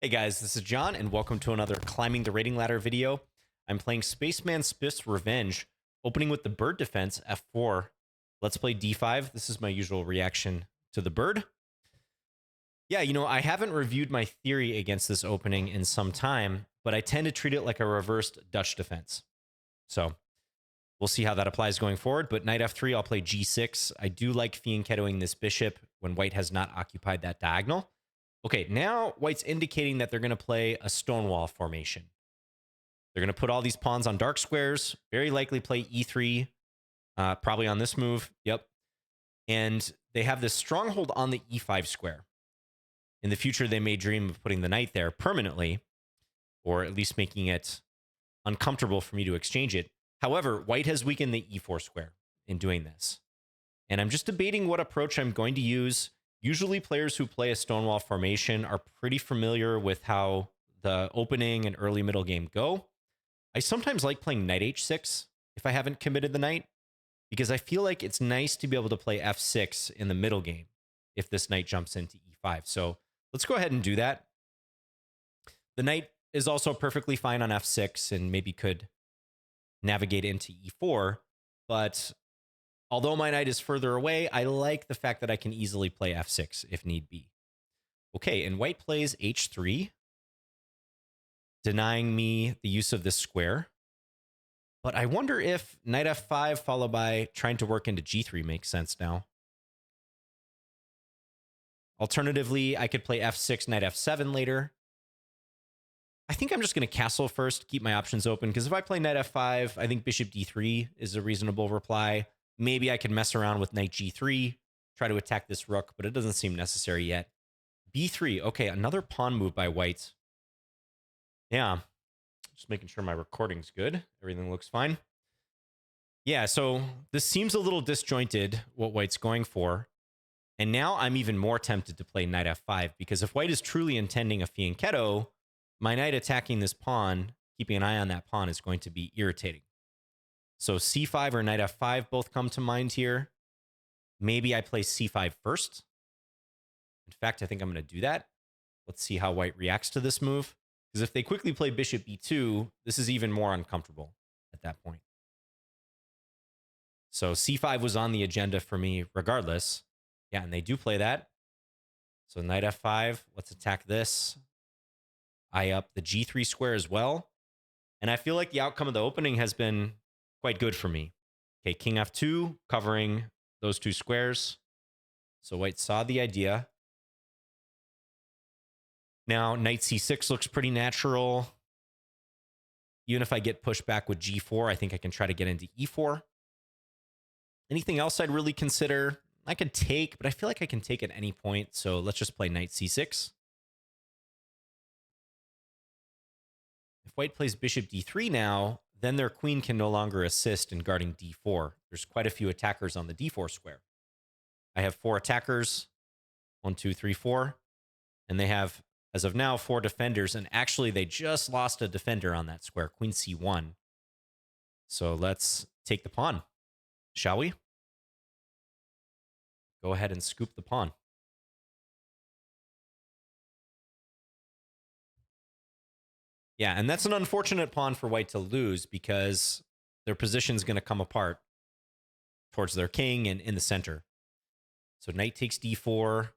Hey guys, this is John, and welcome to another Climbing the Rating Ladder video. I'm playing Spaceman Spiff's Revenge, opening with the bird defense, f4. Let's play d5. This is my usual reaction to the bird. Yeah, I haven't reviewed my theory against this opening in some time, but I tend to treat it like a reversed Dutch defense. So we'll see how that applies going forward, but knight f3, I'll play g6. I do like fianchettoing this bishop when white has not occupied that diagonal. Okay, now white's indicating that they're going to play a Stonewall formation. They're going to put all these pawns on dark squares, very likely play e3, probably on this move. Yep. And they have this stronghold on the e5 square. In the future, they may dream of putting the knight there permanently, or at least making it uncomfortable for me to exchange it. However, white has weakened the e4 square in doing this. And I'm just debating what approach I'm going to use. Usually players who play a Stonewall formation are pretty familiar with how the opening and early middle game go. I sometimes like playing knight h6 if I haven't committed the knight, because I feel like it's nice to be able to play f6 in the middle game if this knight jumps into e5. So let's go ahead and do that. The knight is also perfectly fine on f6 and maybe could navigate into e4, but although my knight is further away, I like the fact that I can easily play f6 if need be. Okay, and white plays h3, denying me the use of this square. But I wonder if knight f5 followed by trying to work into g3 makes sense now. Alternatively, I could play f6, knight f7 later. I think I'm just going to castle first, keep my options open, because if I play knight f5, I think bishop d3 is a reasonable reply. Maybe I can mess around with knight g3, try to attack this rook, but it doesn't seem necessary yet. b3, okay, another pawn move by white. Yeah, just making sure my recording's good. Everything looks fine. Yeah, so this seems a little disjointed, what white's going for. And now I'm even more tempted to play knight f5, because if white is truly intending a fianchetto, my knight attacking this pawn, keeping an eye on that pawn, is going to be irritating. So c5 or knight f5 both come to mind here. Maybe I play c5 first. In fact, I think I'm going to do that. Let's see how white reacts to this move. Because if they quickly play bishop e2, this is even more uncomfortable at that point. So c5 was on the agenda for me regardless. Yeah, and they do play that. So knight f5, let's attack this. Eye up the g3 square as well. And I feel like the outcome of the opening has been quite good for me. Okay, king f2, covering those two squares. So white saw the idea. Now, knight c6 looks pretty natural. Even if I get pushed back with g4, I think I can try to get into e4. Anything else I'd really consider? I could take, but I feel like I can take at any point. So let's just play knight c6. If white plays bishop d3 now, then their queen can no longer assist in guarding d4. There's quite a few attackers on the d4 square. I have 4 attackers, 1, 2, 3, 4, and they have, as of now, 4 defenders, and actually they just lost a defender on that square, queen c1. So let's take the pawn, shall we? Go ahead and scoop the pawn. Yeah, and that's an unfortunate pawn for white to lose because their position's going to come apart towards their king and in the center. So knight takes d4.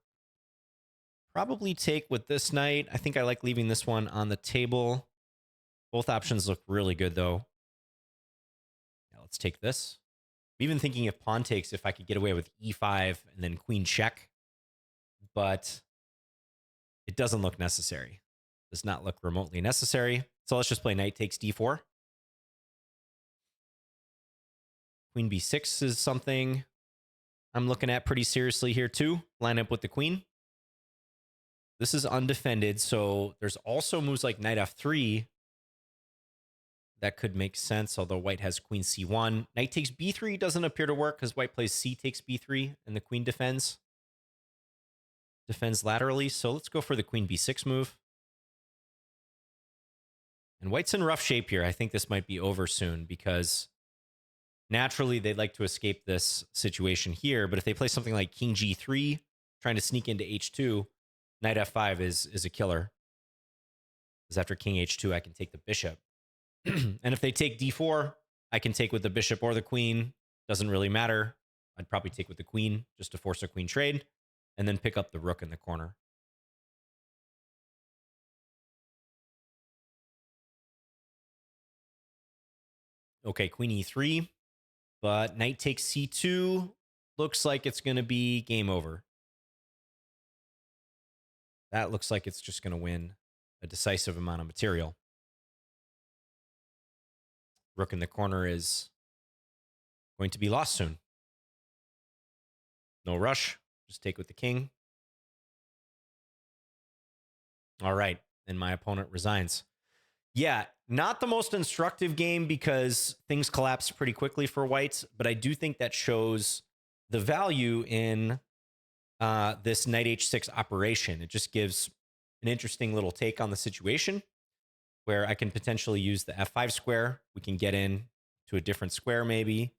Probably take with this knight. I think I like leaving this one on the table. Both options look really good, though. Yeah, let's take this. I'm even thinking if pawn takes, if I could get away with e5 and then queen check. But it doesn't look necessary. Does not look remotely necessary. So let's just play knight takes d4. Queen b6 is something I'm looking at pretty seriously here too. Line up with the queen. This is undefended, so there's also moves like knight f3 that could make sense, although white has queen c1. Knight takes b3 doesn't appear to work because white plays c takes b3 and the queen defends laterally. So let's go for the queen b6 move. And white's in rough shape here. I think this might be over soon because naturally they'd like to escape this situation here. But if they play something like king g3, trying to sneak into h2, knight f5 is a killer. because after king h2, I can take the bishop. And if they take d4, I can take with the bishop or the queen. Doesn't really matter. I'd probably take with the queen just to force a queen trade, and then pick up the rook in the corner. Okay, queen e3, but knight takes c2. Looks like it's going to be game over. That looks like it's just going to win a decisive amount of material. Rook in the corner is going to be lost soon. No rush. Just take with the king. All right. And my opponent resigns. Yeah, not the most instructive game because things collapse pretty quickly for whites, but I do think that shows the value in this knight h6 operation. It just gives an interesting little take on the situation where I can potentially use the f5 square. We can get in to a different square maybe.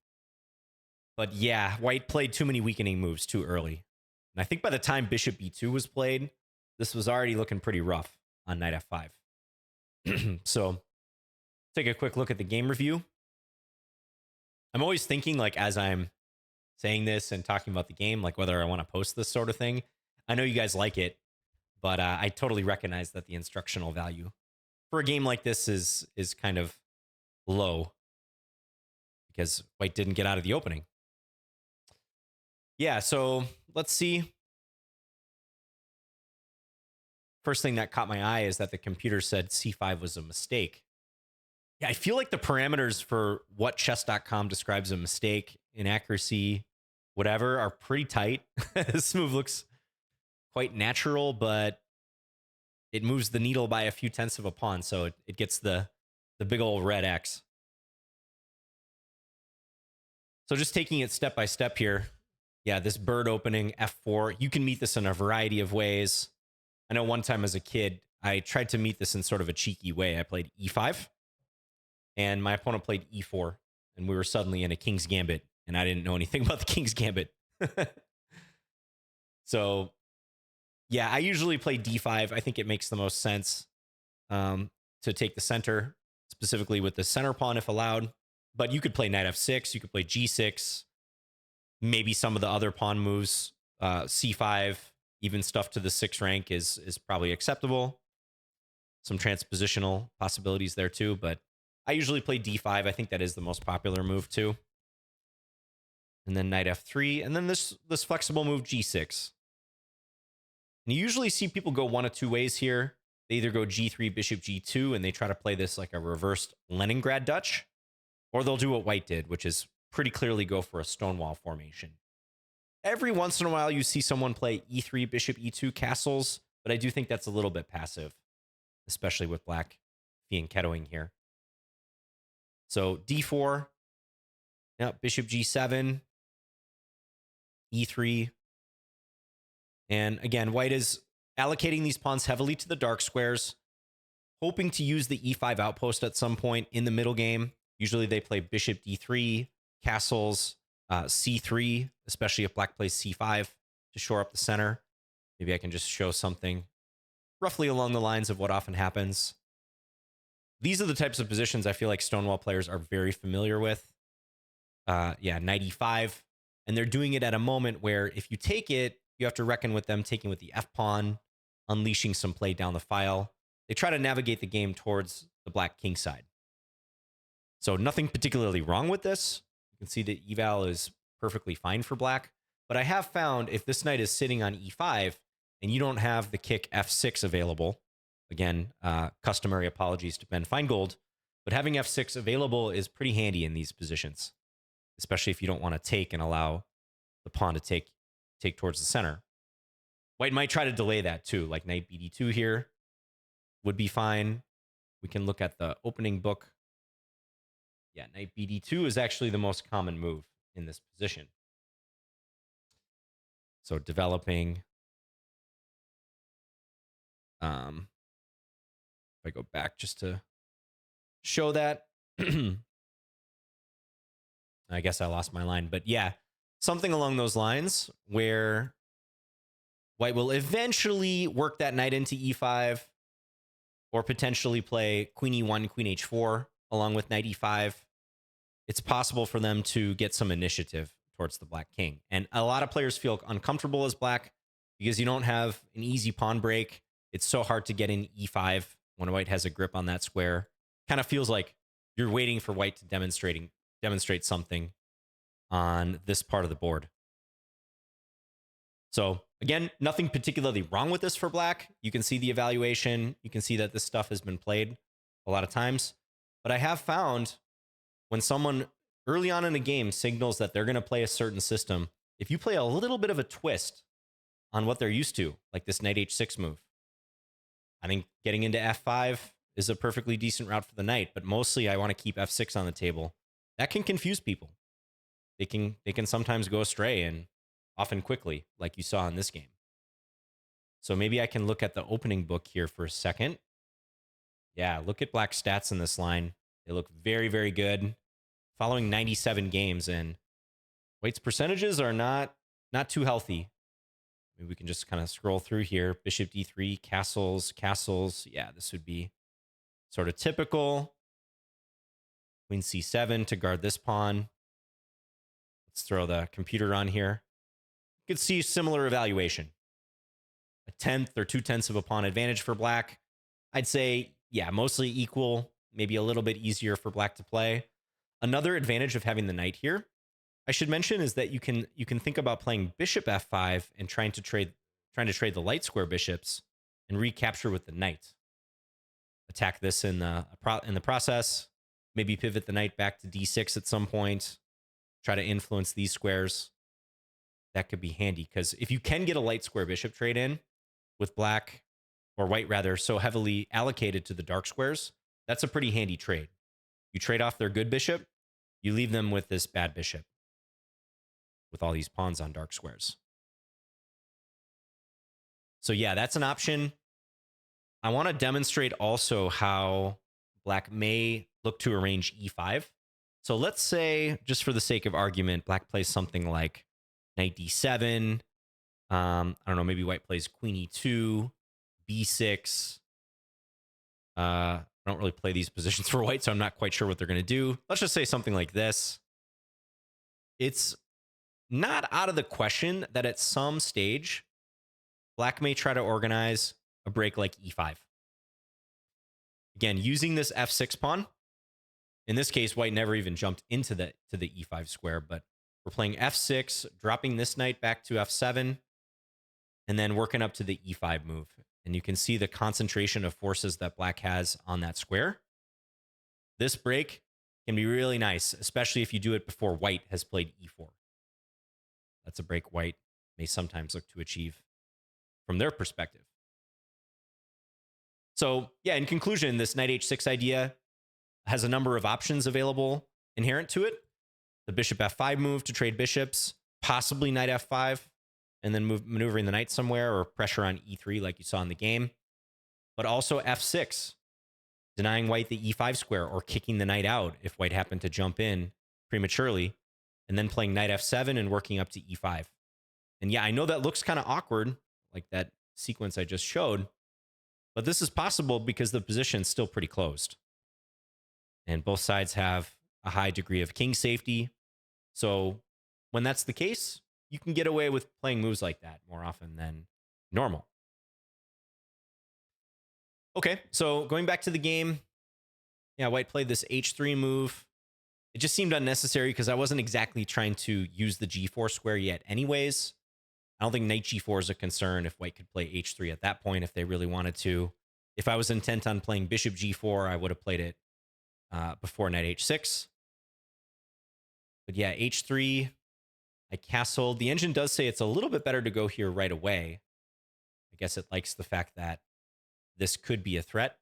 But yeah, white played too many weakening moves too early. And I think by the time bishop b2 was played, this was already looking pretty rough on knight f5. So take a quick look at the game review. I'm always thinking, like, as I'm saying this and talking about the game, like whether I want to post this sort of thing. I know you guys like it, but I totally recognize that the instructional value for a game like this is kind of low because white didn't get out of the opening. Yeah, so let's see. First thing that caught my eye is that the computer said c5 was a mistake. Yeah, I feel like the parameters for what chess.com describes a mistake, inaccuracy, whatever, are pretty tight. This move looks quite natural, but it moves the needle by a few tenths of a pawn, so it gets the big old red X. So just taking it step by step here. Yeah, this bird opening, f4. You can meet this in a variety of ways. I know one time as a kid, I tried to meet this in sort of a cheeky way. I played e5, and my opponent played e4, and we were suddenly in a king's gambit, and I didn't know anything about the king's gambit. So, yeah, I usually play d5. I think it makes the most sense to take the center, specifically with the center pawn if allowed. But you could play knight f6, you could play g6, maybe some of the other pawn moves, c5, even stuff to the 6th rank is probably acceptable. Some transpositional possibilities there too, but I usually play d5. I think that is the most popular move too. And then knight f3, and then this flexible move g6. And you usually see people go one of two ways here. They either go g3, bishop g2, and they try to play this like a reversed Leningrad Dutch, or they'll do what white did, which is pretty clearly go for a Stonewall formation. Every once in a while, you see someone play e3, bishop e2 castles, but I do think that's a little bit passive, especially with black fianchettoing here. So d4, yeah, bishop g7, e3. And again, white is allocating these pawns heavily to the dark squares, hoping to use the e5 outpost at some point in the middle game. Usually they play bishop d3, castles, c3, especially if black plays c5 to shore up the center. Maybe I can just show something roughly along the lines of what often happens. These are the types of positions I feel like Stonewall players are very familiar with. Yeah, knight e5. And they're doing it at a moment where if you take it, you have to reckon with them taking with the f-pawn, unleashing some play down the file. They try to navigate the game towards the black kingside. So nothing particularly wrong with this. You can see the eval is perfectly fine for black. But I have found if this knight is sitting on e5 and you don't have the kick f6 available, again, customary apologies to Ben Feingold, but having f6 available is pretty handy in these positions, especially if you don't want to take and allow the pawn to take towards the center. White might try to delay that too, like knight bd2 here would be fine. We can look at the opening book. Yeah, knight bd2 is actually the most common move in this position. So developing, if I go back just to show that, I guess I lost my line, but yeah, something along those lines where white will eventually work that knight into e5, or potentially play queen e1, queen h4 along with knight e5. It's possible for them to get some initiative towards the black king. And a lot of players feel uncomfortable as black because you don't have an easy pawn break. It's so hard to get in e5 when white has a grip on that square. Kind of feels like you're waiting for white to demonstrate something on this part of the board. So again, nothing particularly wrong with this for black. You can see the evaluation. You can see that this stuff has been played a lot of times. But I have found when someone early on in a game signals that they're going to play a certain system, if you play a little bit of a twist on what they're used to, like this knight h6 move, I think getting into f5 is a perfectly decent route for the knight, but mostly I want to keep f6 on the table. That can confuse people. They can sometimes go astray, and often quickly, like you saw in this game. So maybe I can look at the opening book here for a second. Yeah, look at black stats in this line. They look very, very good. Following 97 games, and white's percentages are not too healthy. Maybe we can just kind of scroll through here. Bishop d3, castles. Yeah, this would be sort of typical. Queen c7 to guard this pawn. Let's throw the computer on here. You could see similar evaluation. A 1/10 or 2/10 of a pawn advantage for black. I'd say, yeah, mostly equal, maybe a little bit easier for black to play. Another advantage of having the knight here, I should mention, is that you can think about playing bishop f5 and trying to trade the light square bishops and recapture with the knight. Attack this in the process. Maybe pivot the knight back to d6 at some point. Try to influence these squares. That could be handy, because if you can get a light square bishop trade in with black, or white rather, so heavily allocated to the dark squares, that's a pretty handy trade. You trade off their good bishop, you leave them with this bad bishop with all these pawns on dark squares. So yeah, that's an option. I want to demonstrate also how black may look to arrange e5. So let's say, just for the sake of argument, black plays something like knight d7. I don't know, maybe white plays queen e2, b6. I don't really play these positions for white, so I'm not quite sure what they're going to do. Let's just say something like this. It's not out of the question that at some stage, black may try to organize a break like e5. Again, using this f6 pawn. In this case, white never even jumped into the e5 square, but we're playing f6, dropping this knight back to f7, and then working up to the e5 move. And you can see the concentration of forces that black has on that square. This break can be really nice, especially if you do it before white has played e4. That's a break white may sometimes look to achieve from their perspective. So yeah, in conclusion, this knight h6 idea has a number of options available inherent to it. The bishop f5 move to trade bishops, possibly knight f5, and then maneuvering the knight somewhere, or pressure on e3 like you saw in the game. But also f6, denying white the e5 square, or kicking the knight out if white happened to jump in prematurely, and then playing knight f7 and working up to e5. And yeah, I know that looks kind of awkward, like that sequence I just showed, but this is possible because the position's still pretty closed. And both sides have a high degree of king safety. So when that's the case, you can get away with playing moves like that more often than normal. Okay, so going back to the game, yeah, white played this h3 move. It just seemed unnecessary because I wasn't exactly trying to use the g4 square yet anyways. I don't think knight g4 is a concern if white could play h3 at that point if they really wanted to. If I was intent on playing bishop g4, I would have played it before knight h6. But yeah, h3, I castled. The engine does say it's a little bit better to go here right away. I guess it likes the fact that this could be a threat.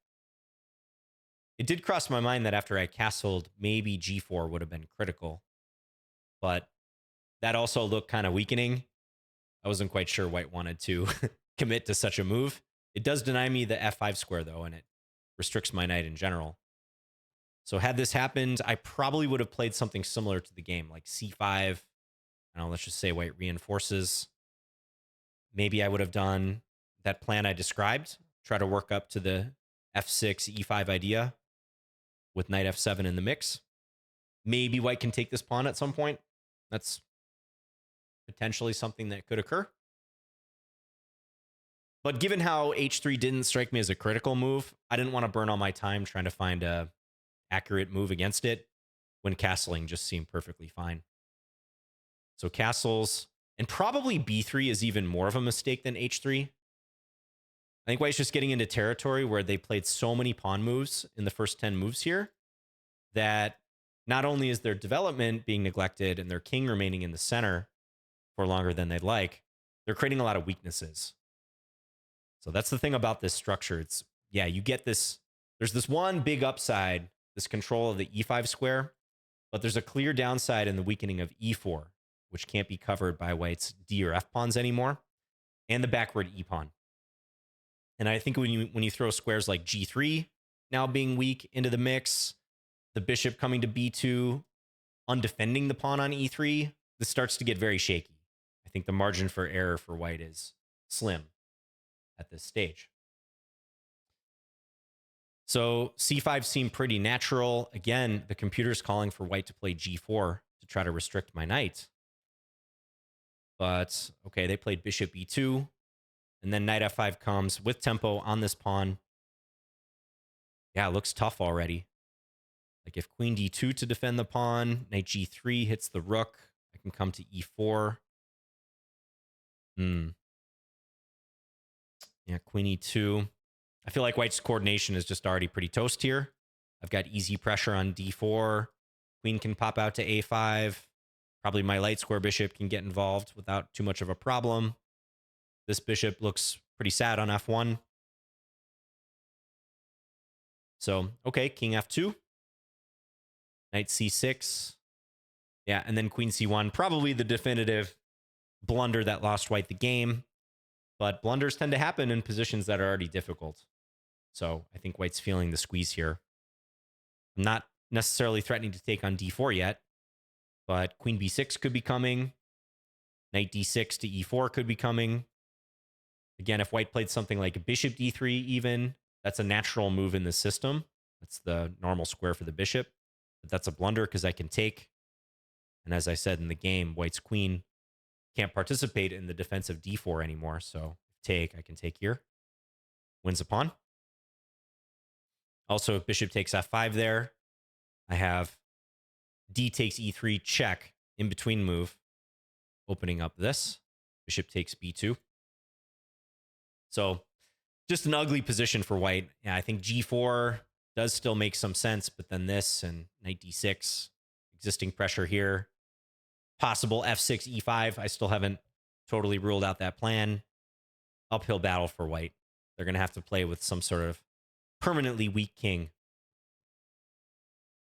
It did cross my mind that after I castled, maybe g4 would have been critical. But that also looked kind of weakening. I wasn't quite sure white wanted to commit to such a move. It does deny me the f5 square, though, and it restricts my knight in general. So had this happened, I probably would have played something similar to the game, like c5. I don't know, let's just say white reinforces. Maybe I would have done that plan I described, try to work up to the f6, e5 idea with knight f7 in the mix. Maybe white can take this pawn at some point. That's potentially something that could occur. But given how h3 didn't strike me as a critical move, I didn't want to burn all my time trying to find a accurate move against it when castling just seemed perfectly fine. So castles, and probably b3 is even more of a mistake than h3. I think white's just getting into territory where they played so many pawn moves in the first 10 moves here that not only is their development being neglected and their king remaining in the center for longer than they'd like, they're creating a lot of weaknesses. So that's the thing about this structure. It's, yeah, you get this, there's this one big upside, this control of the e5 square, but there's a clear downside in the weakening of e4, which can't be covered by white's d or f pawns anymore, and the backward e pawn. And I think when you throw squares like g3 now being weak into the mix, the bishop coming to b2, undefending the pawn on e3, this starts to get very shaky. I think the margin for error for white is slim at this stage. So c5 seemed pretty natural. Again, the computer's calling for white to play g4 to try to restrict my knight. But, okay, they played bishop e2, and then knight f5 comes with tempo on this pawn. Yeah, it looks tough already. Like if queen d2 to defend the pawn, knight g3 hits the rook, I can come to e4. Yeah, queen e2. I feel like white's coordination is just already pretty toast here. I've got easy pressure on d4. Queen can pop out to a5. Probably my light square bishop can get involved without too much of a problem. This bishop looks pretty sad on f1. So, okay, king f2. Knight c6. Yeah, and then queen c1. Probably the definitive blunder that lost white the game. But blunders tend to happen in positions that are already difficult. So I think white's feeling the squeeze here. I'm not necessarily threatening to take on d4 yet, but queen b6 could be coming. Knight d6 to e4 could be coming. Again, if white played something like bishop d3 even, that's a natural move in the system. That's the normal square for the bishop. But that's a blunder because I can take. And as I said in the game, white's queen can't participate in the defense of d4 anymore. So take, I can take here. Wins a pawn. Also, if bishop takes f5 there, I have d takes e3 check in between move, opening up this. Bishop takes b2. So just an ugly position for white. Yeah, I think g4 does still make some sense, but then this and knight d6, existing pressure here. Possible f6, e5. I still haven't totally ruled out that plan. Uphill battle for white. They're going to have to play with some sort of permanently weak king.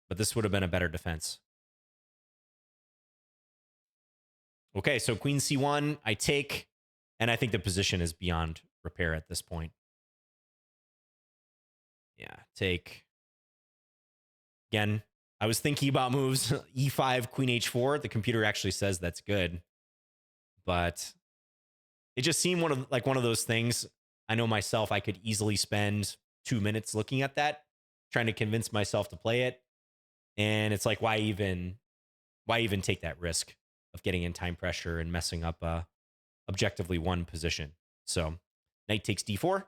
But this would have been a better defense. Okay, so queen c1, I take, and I think the position is beyond repair at this point. Yeah, take. Again, I was thinking about moves. e5, queen h4. The computer actually says that's good. But it just seemed one of those things. I know myself, I could easily spend 2 minutes looking at that, trying to convince myself to play it. And it's like, why even take that risk of getting in time pressure and messing up a objectively won position? So knight takes d4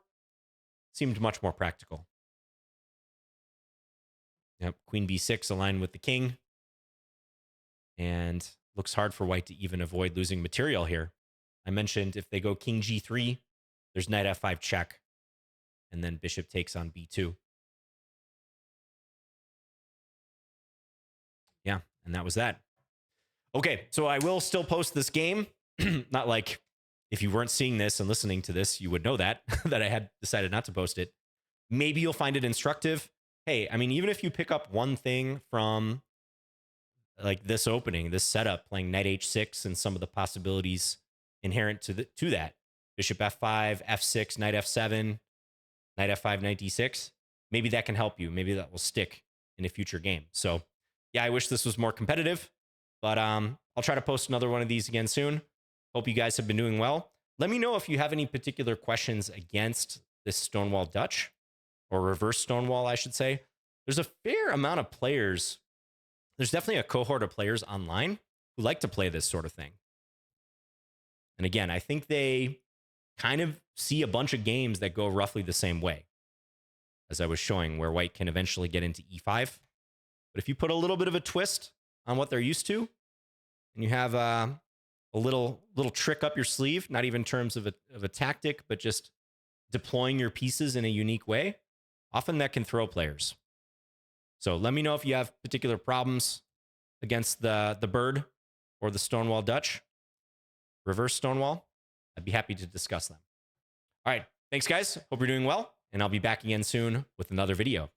seemed much more practical. Yep, queen b6 aligned with the king. And looks hard for white to even avoid losing material here. I mentioned if they go king g3, there's knight f5 check. And then bishop takes on b2. Yeah, and that was that. Okay, so I will still post this game. Not like if you weren't seeing this and listening to this, you would know that, that I had decided not to post it. Maybe you'll find it instructive. Hey, I mean, even if you pick up one thing from like this opening, this setup, playing knight h6 and some of the possibilities inherent to that. Bishop f5, f6, knight f7, knight f5, knight d6. Maybe that can help you. Maybe that will stick in a future game. So yeah, I wish this was more competitive, but I'll try to post another one of these again soon. Hope you guys have been doing well. Let me know if you have any particular questions against this Stonewall Dutch, or reverse Stonewall, I should say. There's a fair amount of players. There's definitely a cohort of players online who like to play this sort of thing. And again, I think they kind of see a bunch of games that go roughly the same way, as I was showing, where white can eventually get into e5. But if you put a little bit of a twist on what they're used to, and you have a little trick up your sleeve, not even in terms of a tactic, but just deploying your pieces in a unique way, often that can throw players. So let me know if you have particular problems against the bird or the Stonewall Dutch, reverse Stonewall. I'd be happy to discuss them. All right. Thanks, guys. Hope you're doing well, and I'll be back again soon with another video.